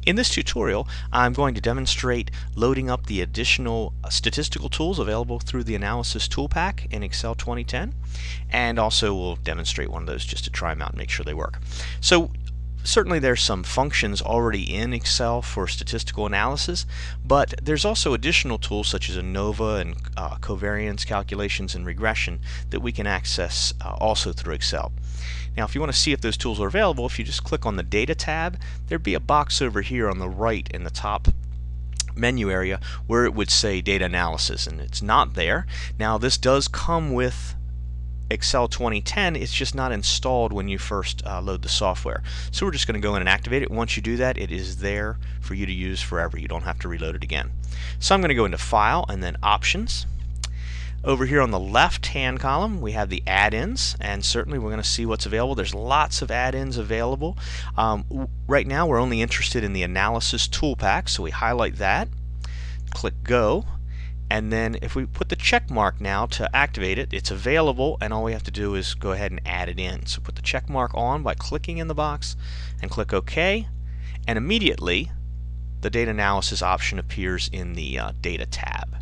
In this tutorial, I'm going to demonstrate loading up the additional statistical tools available through the Analysis Toolpak in Excel 2010, and also we'll demonstrate one of those just to try them out and make sure they work. So certainly there's some functions already in Excel for statistical analysis, but there's also additional tools such as ANOVA and covariance calculations and regression that we can access also through Excel. Now if you want to see if those tools are available, if you just click on the Data tab, there'd be a box over here on the right in the top menu area where it would say Data Analysis, and it's not there. Now this does come with Excel 2010, it's just not installed when you first load the software. So we're just going to go in and activate it. Once you do that, it is there for you to use forever. You don't have to reload it again. So I'm going to go into File and then Options. Over here on the left-hand column, we have the add-ins, and certainly we're going to see what's available. There's lots of add-ins available. Right now we're only interested in the Analysis Toolpak, so we highlight that, click Go, and then if we put the check mark now to activate it, it's available, and all we have to do is go ahead and add it in. So put the check mark on by clicking in the box and click OK, and immediately the data analysis option appears in the Data tab.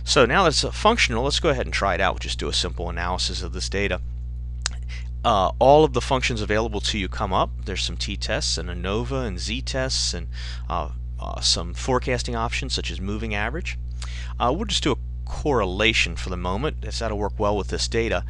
So now that it's functional, let's go ahead and try it out. We'll just do a simple analysis of this data. All of the functions available to you come up. There's some t-tests and ANOVA and z-tests and some forecasting options such as moving average. We'll just do a correlation for the moment. That'll work well with this data.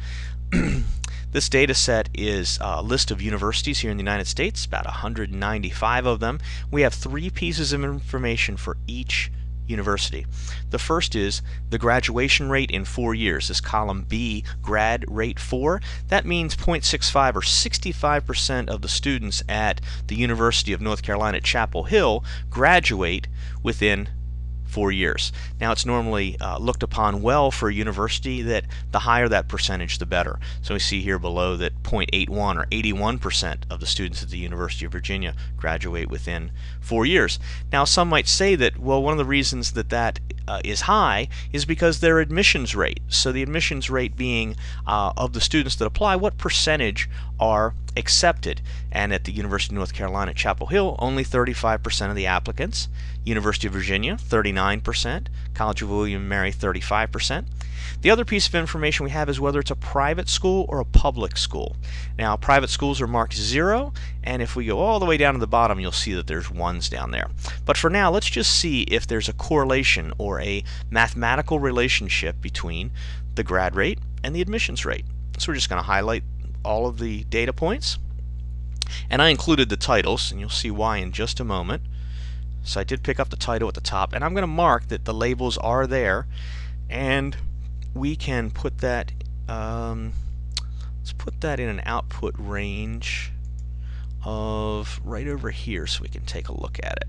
This data set is a list of universities here in the United States, about 195 of them. We have 3 pieces of information for each university. The first is the graduation rate in 4 years. This column B, grad rate 4, that means 0.65 or 65% of the students at the University of North Carolina at Chapel Hill graduate within 4 years. Now it's normally looked upon well for a university that the higher that percentage the better. So we see here below that 0.81 or 81% of the students at the University of Virginia graduate within 4 years. Now some might say that, well, one of the reasons that is high is because their admissions rate. So the admissions rate being of the students that apply, what percentage are accepted. And at the University of North Carolina at Chapel Hill, only 35% of the applicants. University of Virginia, 39%. College of William & Mary, 35%. The other piece of information we have is whether it's a private school or a public school. Now, private schools are marked 0, and if we go all the way down to the bottom, you'll see that there's 1s down there. But for now, let's just see if there's a correlation or a mathematical relationship between the grad rate and the admissions rate. So we're just going to highlight all of the data points, and I included the titles, and you'll see why in just a moment. So I did pick up the title at the top, and I'm going to mark that the labels are there, and we can put that, let's put that in an output range of right over here so we can take a look at it.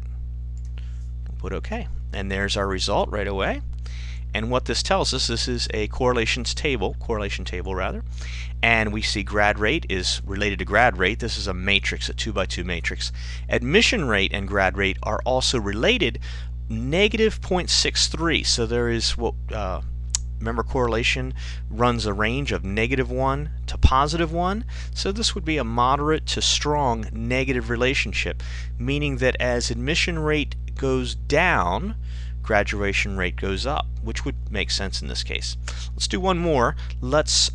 We'll put OK, and there's our result right away. And what this tells us, this is a correlation table rather, and we see grad rate is related to grad rate. This is a matrix, a 2x2 matrix. Admission rate and grad rate are also related, negative 0.63. So there is what, remember, correlation runs a range of -1 to +1. So this would be a moderate to strong negative relationship, meaning that as admission rate goes down, graduation rate goes up, which would make sense in this case. Let's do one more. Let's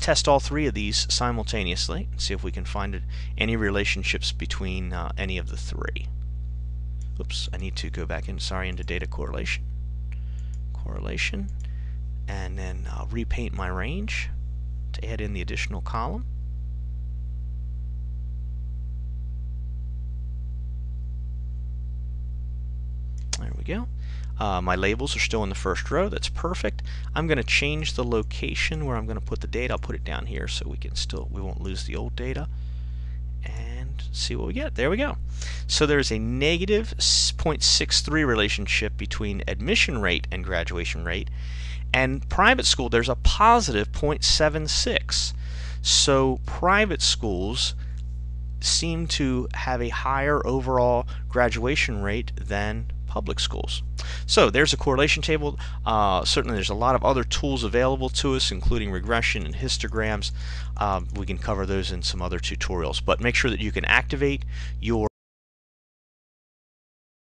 test all 3 of these simultaneously and see if we can find any relationships between any of the 3. Oops, I need to go back into data correlation, and then repaint my range to add in the additional column. There we go. My labels are still in the first row. That's perfect. I'm going to change the location where I'm going to put the data. I'll put it down here so we won't lose the old data. And see what we get. There we go. So there's a negative 0.63 relationship between admission rate and graduation rate. And private school, there's a positive 0.76. So private schools seem to have a higher overall graduation rate than public schools. So there's a correlation table. Certainly there's a lot of other tools available to us, including regression and histograms. We can cover those in some other tutorials, but make sure that you can activate your